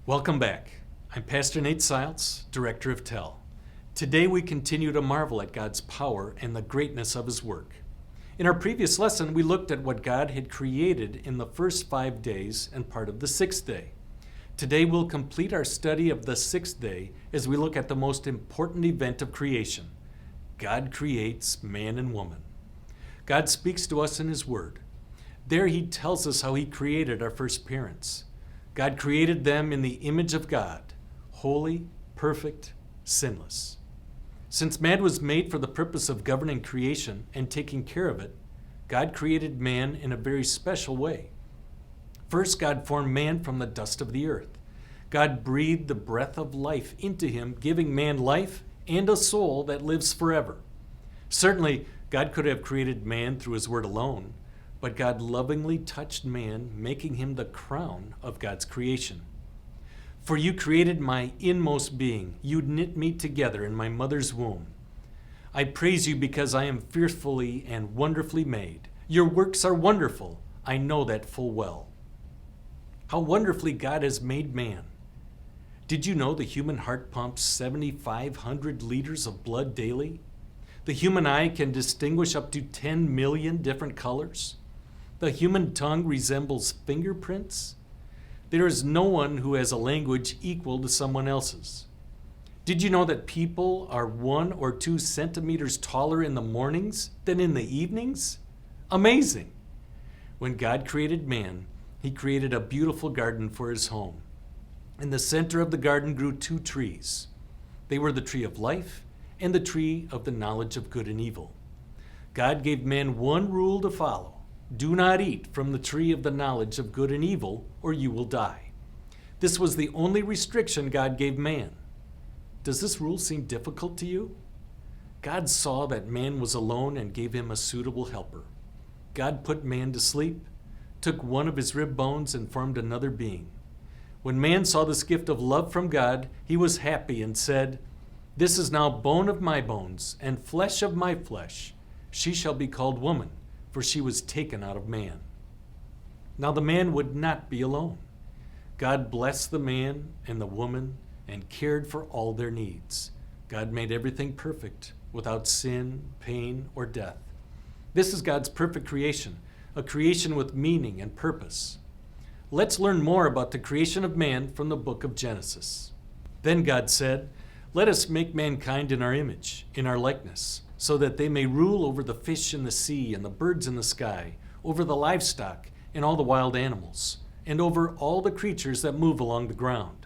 Welcome back. I'm Pastor Nate Siles, Director of TEL. Today we continue to marvel at God's power and the greatness of His work. In our previous lesson, we looked at what God had created in the first 5 days and part of the sixth day. Today we'll complete our study of the sixth day as we look at the most important event of creation. God creates man and woman. God speaks to us in His Word. There He tells us how He created our first parents. God created them in the image of God, holy, perfect, sinless. Since man was made for the purpose of governing creation and taking care of it, God created man in a very special way. First, God formed man from the dust of the earth. God breathed the breath of life into him, giving man life and a soul that lives forever. Certainly, God could have created man through His Word alone, but God lovingly touched man, making him the crown of God's creation. For you created my inmost being. You knit me together in my mother's womb. I praise you because I am fearfully and wonderfully made. Your works are wonderful. I know that full well. How wonderfully God has made man. Did you know the human heart pumps 7,500 liters of blood daily? The human eye can distinguish up to 10 million different colors. The human tongue resembles fingerprints. There is no one who has a language equal to someone else's. Did you know that people are 1 or 2 centimeters taller in the mornings than in the evenings? Amazing! When God created man, He created a beautiful garden for his home. In the center of the garden grew 2 trees. They were the tree of life and the tree of the knowledge of good and evil. God gave man one rule to follow. Do not eat from the tree of the knowledge of good and evil, or you will die. This was the only restriction God gave man. Does this rule seem difficult to you? God saw that man was alone and gave him a suitable helper. God put man to sleep, took one of his rib bones and formed another being. When man saw this gift of love from God, he was happy and said, "This is now bone of my bones and flesh of my flesh. She shall be called woman, for she was taken out of man." Now the man would not be alone. God blessed the man and the woman and cared for all their needs. God made everything perfect, without sin, pain, or death. This is God's perfect creation, a creation with meaning and purpose. Let's learn more about the creation of man from the book of Genesis. Then God said, "Let us make mankind in our image, in our likeness, so that they may rule over the fish in the sea and the birds in the sky, over the livestock and all the wild animals, and over all the creatures that move along the ground."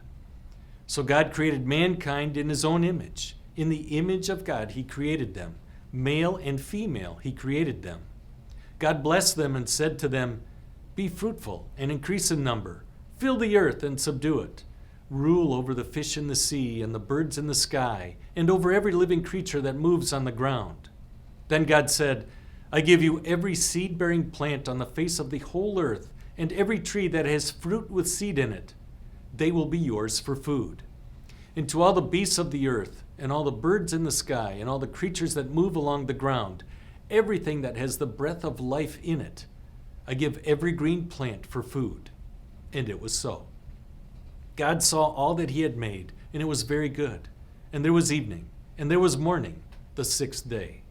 So God created mankind in His own image. In the image of God He created them. Male and female He created them. God blessed them and said to them, "Be fruitful and increase in number. Fill the earth and subdue it. Rule over the fish in the sea and the birds in the sky, and over every living creature that moves on the ground." Then God said, "I give you every seed-bearing plant on the face of the whole earth, and every tree that has fruit with seed in it. They will be yours for food. And to all the beasts of the earth, and all the birds in the sky, and all the creatures that move along the ground, everything that has the breath of life in it, I give every green plant for food." And it was so. God saw all that He had made, and it was very good. And there was evening, and there was morning, the sixth day.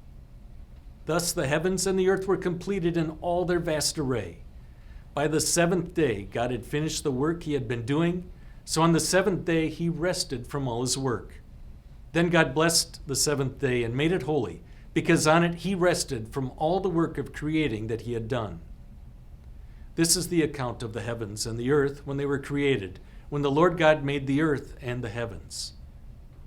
Thus the heavens and the earth were completed in all their vast array. By the 7th day, God had finished the work He had been doing, so on the 7th day He rested from all His work. Then God blessed the 7th day and made it holy, because on it He rested from all the work of creating that He had done. This is the account of the heavens and the earth when they were created, when the Lord God made the earth and the heavens.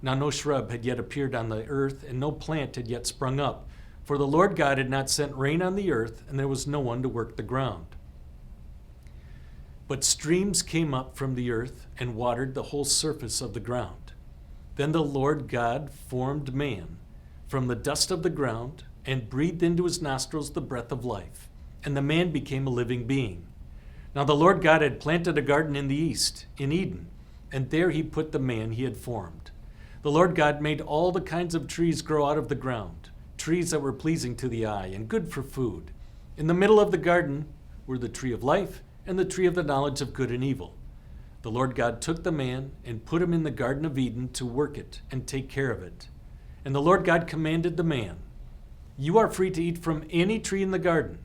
Now no shrub had yet appeared on the earth, and no plant had yet sprung up, for the Lord God had not sent rain on the earth, and there was no one to work the ground. But streams came up from the earth and watered the whole surface of the ground. Then the Lord God formed man from the dust of the ground and breathed into his nostrils the breath of life, and the man became a living being. Now the Lord God had planted a garden in the east, in Eden, and there He put the man He had formed. The Lord God made all the kinds of trees grow out of the ground, trees that were pleasing to the eye and good for food. In the middle of the garden were the tree of life and the tree of the knowledge of good and evil. The Lord God took the man and put him in the Garden of Eden to work it and take care of it. And the Lord God commanded the man, "You are free to eat from any tree in the garden,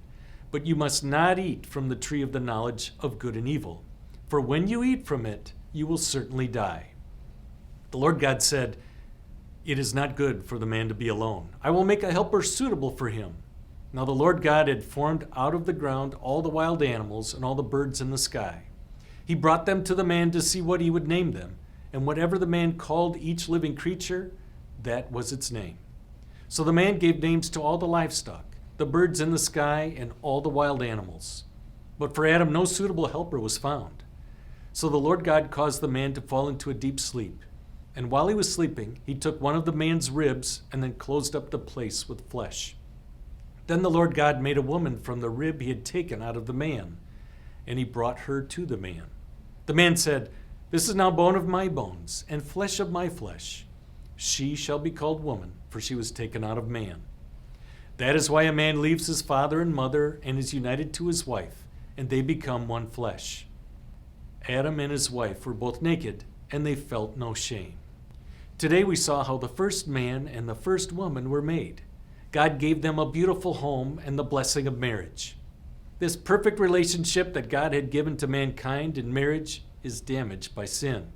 but you must not eat from the tree of the knowledge of good and evil. For when you eat from it, you will certainly die." The Lord God said, "It is not good for the man to be alone. I will make a helper suitable for him." Now the Lord God had formed out of the ground all the wild animals and all the birds in the sky. He brought them to the man to see what he would name them, and whatever the man called each living creature, that was its name. So the man gave names to all the livestock, the birds in the sky, and all the wild animals. But for Adam no suitable helper was found. So the Lord God caused the man to fall into a deep sleep. And while he was sleeping, he took one of the man's ribs and then closed up the place with flesh. Then the Lord God made a woman from the rib he had taken out of the man, and he brought her to the man. The man said, "This is now bone of my bones and flesh of my flesh. She shall be called woman, for she was taken out of man." That is why a man leaves his father and mother and is united to his wife, and they become one flesh. Adam and his wife were both naked, and they felt no shame. Today we saw how the first man and the first woman were made. God gave them a beautiful home and the blessing of marriage. This perfect relationship that God had given to mankind in marriage is damaged by sin.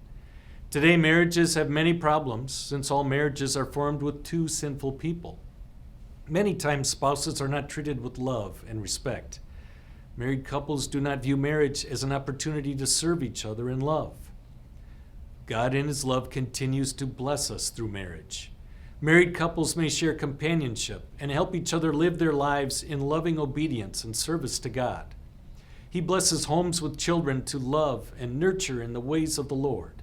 Today marriages have many problems since all marriages are formed with two sinful people. Many times spouses are not treated with love and respect. Married couples do not view marriage as an opportunity to serve each other in love. God in his love continues to bless us through marriage. Married couples may share companionship and help each other live their lives in loving obedience and service to God. He blesses homes with children to love and nurture in the ways of the Lord.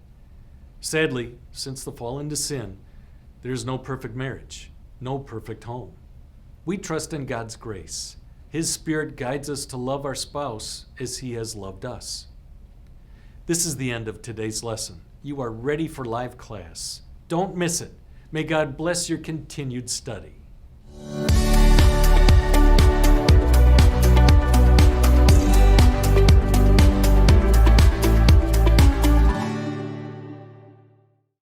Sadly, since the fall into sin, there is no perfect marriage, no perfect home. We trust in God's grace. His Spirit guides us to love our spouse as he has loved us. This is the end of today's lesson. You are ready for live class. Don't miss it. May God bless your continued study.